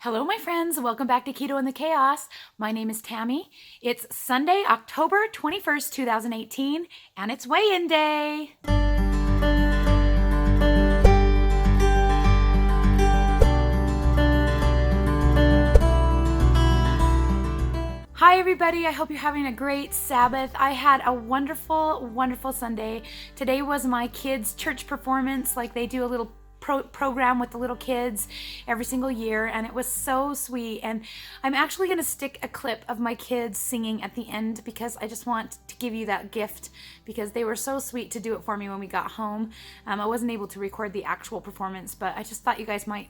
Hello, my friends. Welcome back to Keto and the Chaos. My name is Tammy. It's Sunday, October 21st, 2018, and it's weigh-in day. Hi, everybody. I hope you're having a great Sabbath. I had a wonderful, wonderful Sunday. Today was my kids' church performance, like they do a little program with the little kids every single year, and it was so sweet. And I'm actually going to stick a clip of my kids singing at the end because I just want to give you that gift because they were so sweet to do it for me when we got home. I wasn't able to record the actual performance, but I just thought you guys might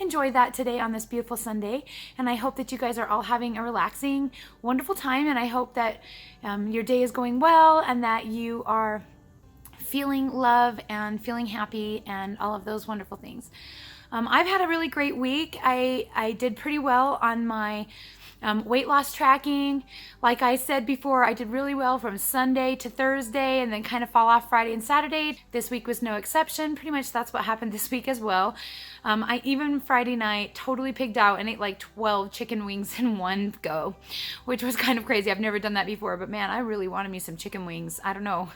enjoy that today on this beautiful Sunday. And I hope that you guys are all having a relaxing, wonderful time, and I hope that your day is going well and that you are feeling love and feeling happy and all of those wonderful things. I've had a really great week. I did pretty well on my weight loss tracking. Like I said before, I did really well from Sunday to Thursday and then kind of fall off Friday and Saturday. This week was no exception. Pretty much that's what happened this week as well. I even Friday night totally pigged out and ate like 12 chicken wings in one go, which was kind of crazy. I've never done that before, but man, I really wanted me some chicken wings. I don't know.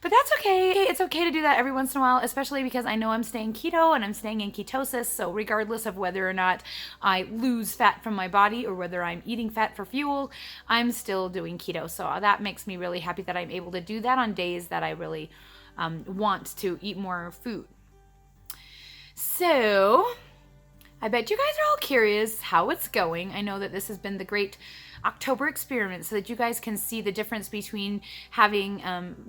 But that's okay. It's okay to do that every once in a while, especially because I know I'm staying keto and I'm staying in ketosis. So regardless of whether or not I lose fat from my body or whether I'm eating fat for fuel, I'm still doing keto. So that makes me really happy that I'm able to do that on days that I really want to eat more food. So I bet you guys are all curious how it's going. I know that this has been the great October experiment so that you guys can see the difference between having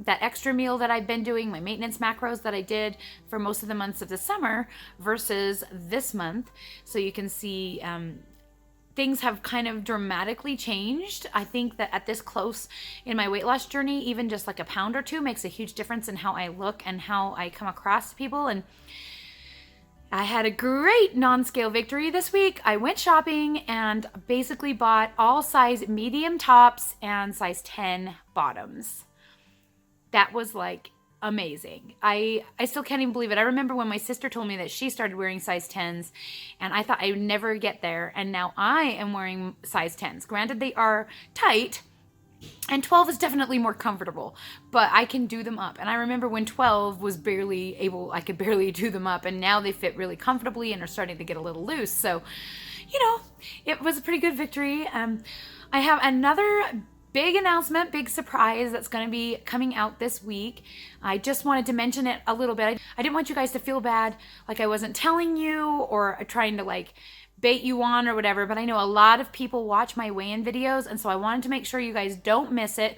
that extra meal that I've been doing, my maintenance macros that I did for most of the months of the summer versus this month. So you can see things have kind of dramatically changed. I think that at this close in my weight loss journey, even just like a pound or two makes a huge difference in how I look and how I come across to people. And I had a great non-scale victory this week. I went shopping and basically bought all size medium tops and size 10 bottoms. That was like amazing. I still can't even believe it. I remember when my sister told me that she started wearing size 10s and I thought I would never get there. And now I am wearing size 10s. Granted, they are tight. And 12 is definitely more comfortable, but I can do them up. And I remember when 12 was barely able, I could barely do them up, and now they fit really comfortably and are starting to get a little loose. So, you know, it was a pretty good victory. I have another big announcement, big surprise that's going to be coming out this week. I just wanted to mention it a little bit. I didn't want you guys to feel bad, like I wasn't telling you or trying to like bait you on or whatever, but I know a lot of people watch my weigh-in videos, and so I wanted to make sure you guys don't miss it.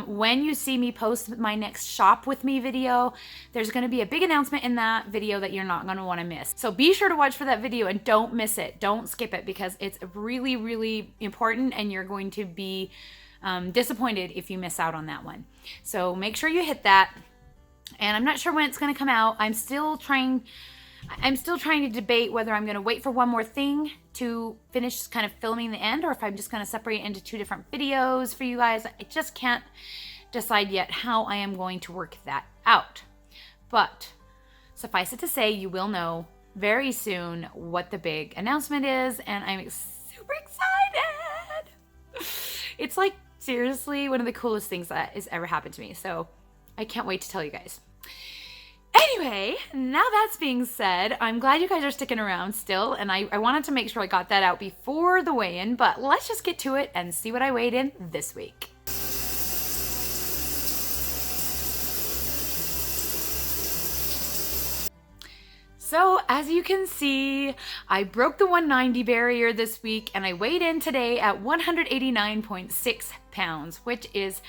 When you see me post my next shop with me video, there's going to be a big announcement in that video that you're not going to want to miss. So be sure to watch for that video and don't miss it. Don't skip it because it's really, really important, and you're going to be disappointed if you miss out on that one. So make sure you hit that. And I'm not sure when it's going to come out. I'm still trying to debate whether I'm going to wait for one more thing to finish kind of filming the end or if I'm just going to separate it into two different videos for you guys. I just can't decide yet how I am going to work that out. But suffice it to say, you will know very soon what the big announcement is, and I'm super excited. It's like seriously one of the coolest things that has ever happened to me. So I can't wait to tell you guys. Anyway, now that's being said, I'm glad you guys are sticking around still, and I wanted to make sure I got that out before the weigh-in, but let's just get to it and see what I weighed in this week. So as you can see, I broke the 190 barrier this week, and I weighed in today at 189.6 pounds, which is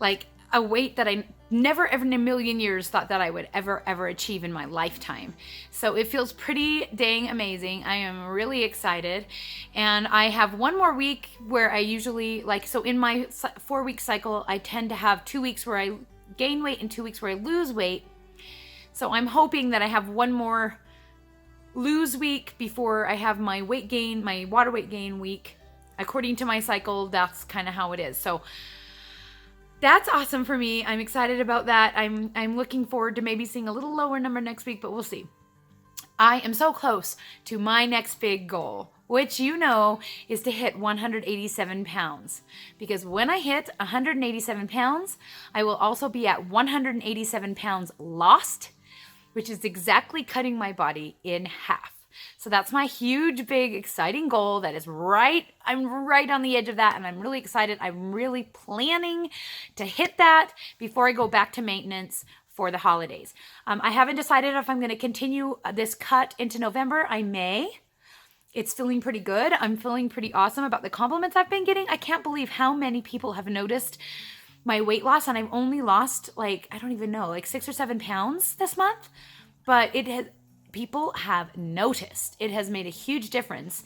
like a weight that I never ever in a million years thought that I would ever achieve in my lifetime. So it feels pretty dang amazing. I am really excited. And I have one more week where I usually so in my 4-week cycle, I tend to have 2 weeks where I gain weight and 2 weeks where I lose weight. So I'm hoping that I have one more lose week before I have my weight gain, my water weight gain week. According to my cycle, that's kind of how it is. So that's awesome for me. I'm excited about that. I'm looking forward to maybe seeing a little lower number next week, but we'll see. I am so close to my next big goal, which you know is to hit 187 pounds. Because when I hit 187 pounds, I will also be at 187 pounds lost, which is exactly cutting my body in half. So that's my huge, big, exciting goal that is I'm right on the edge of that, and I'm really excited. I'm really planning to hit that before I go back to maintenance for the holidays. I haven't decided if I'm going to continue this cut into November. I may. It's feeling pretty good. I'm feeling pretty awesome about the compliments I've been getting. I can't believe how many people have noticed my weight loss, and I've only lost I don't even know, 6 or 7 pounds this month. But people have noticed. It has made a huge difference.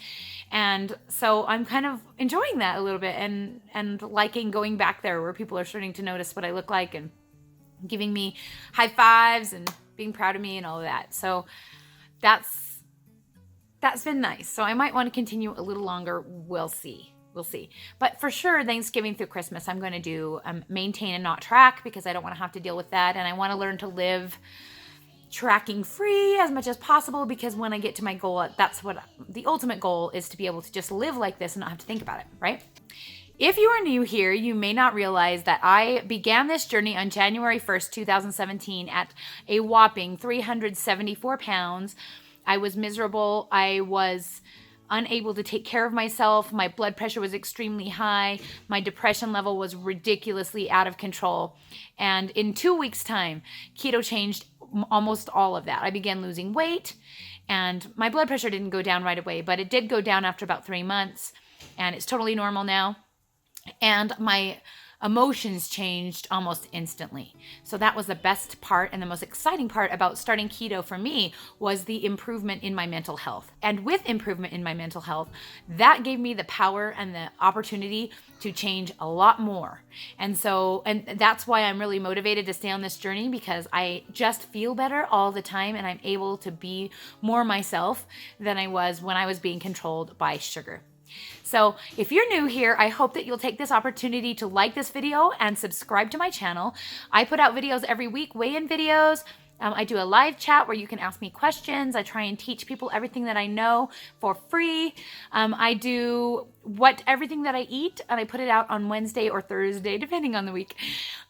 And so I'm kind of enjoying that a little bit and liking going back there where people are starting to notice what I look like and giving me high fives and being proud of me and all of that. So that's been nice. So I might want to continue a little longer. We'll see. But for sure, Thanksgiving through Christmas, I'm going to do maintain and not track, because I don't want to have to deal with that. And I want to learn to live tracking free as much as possible, because when I get to my goal, that's what the ultimate goal is, to be able to just live like this and not have to think about it, right? If you are new here, you may not realize that I began this journey on January 1st, 2017 at a whopping 374 pounds. I was miserable. I was unable to take care of myself. My blood pressure was extremely high. My depression level was ridiculously out of control. And in 2 weeks' time, keto changed almost all of that. I began losing weight, and my blood pressure didn't go down right away, but it did go down after about 3 months, and it's totally normal now. And my emotions changed almost instantly. So that was the best part, and the most exciting part about starting keto for me was the improvement in my mental health. And with improvement in my mental health, that gave me the power and the opportunity to change a lot more. And that's why I'm really motivated to stay on this journey, because I just feel better all the time, and I'm able to be more myself than I was when I was being controlled by sugar. So if you're new here, I hope that you'll take this opportunity to like this video and subscribe to my channel. I put out videos every week, weigh-in videos. I do a live chat where you can ask me questions. I try and teach people everything that I know for free. I do everything that I eat, and I put it out on Wednesday or Thursday, depending on the week.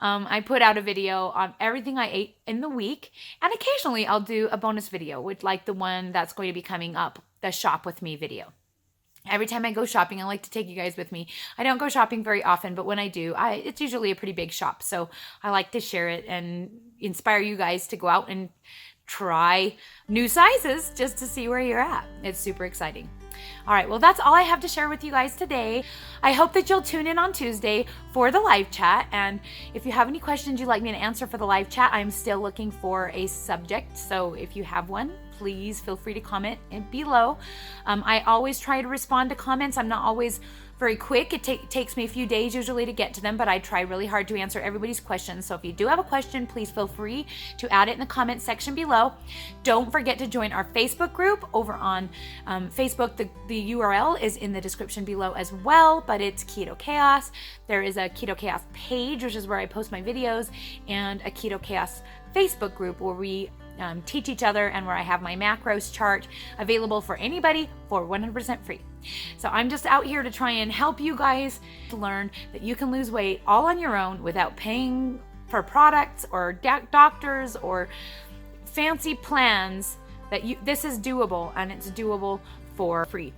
I put out a video on everything I ate in the week, and occasionally I'll do a bonus video, like the one that's going to be coming up, the Shop With Me video. Every time I go shopping, I like to take you guys with me. I don't go shopping very often, but when I do, it's usually a pretty big shop. So I like to share it and inspire you guys to go out and try new sizes just to see where you're at. It's super exciting. All right, well, that's all I have to share with you guys today. I hope that you'll tune in on Tuesday for the live chat. And if you have any questions you'd like me to answer for the live chat, I'm still looking for a subject. So if you have one, please feel free to comment below. I always try to respond to comments. I'm not always very quick. It takes me a few days usually to get to them, but I try really hard to answer everybody's questions. So if you do have a question, please feel free to add it in the comment section below. Don't forget to join our Facebook group over on Facebook. The URL is in the description below as well, but it's Keto Chaos. There is a Keto Chaos page, which is where I post my videos, and a Keto Chaos Facebook group where we teach each other, and where I have my macros chart available for anybody for 100% free. So I'm just out here to try and help you guys to learn that you can lose weight all on your own without paying for products or doctors or fancy plans. This is doable, and it's doable for free.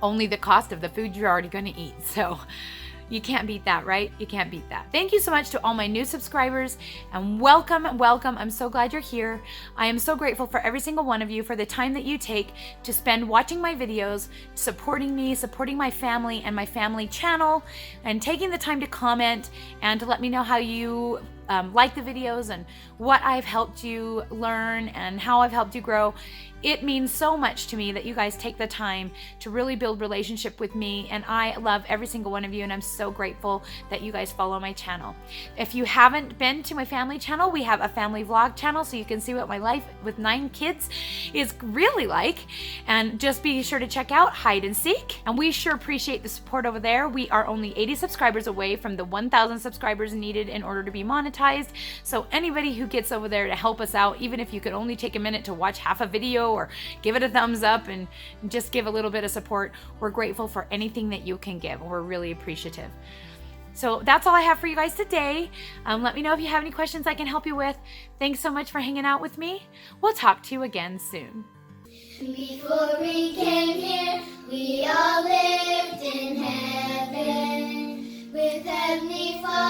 Only the cost of the food you're already going to eat. So you can't beat that, right? You can't beat that. Thank you so much to all my new subscribers, and welcome. I'm so glad you're here. I am so grateful for every single one of you for the time that you take to spend watching my videos, supporting me, supporting my family and my family channel, and taking the time to comment and to let me know how you like the videos and what I've helped you learn and how I've helped you grow. it means so much to me that you guys take the time to really build relationship with me, and I love every single one of you, and I'm so grateful that you guys follow my channel. If you haven't been to my family channel, we have a family vlog channel so you can see what my life with 9 kids is really like, and just be sure to check out Hide and Seek, and we sure appreciate the support over there. We are only 80 subscribers away from the 1,000 subscribers needed in order to be monetized, so anybody who gets over there to help us out, even if you could only take a minute to watch half a video or give it a thumbs up and just give a little bit of support, we're grateful for anything that you can give. We're really appreciative. So that's all I have for you guys today. Let me know if you have any questions I can help you with. Thanks so much for hanging out with me. We'll talk to you again soon. Before we came here, we all lived in heaven with Heavenly Father.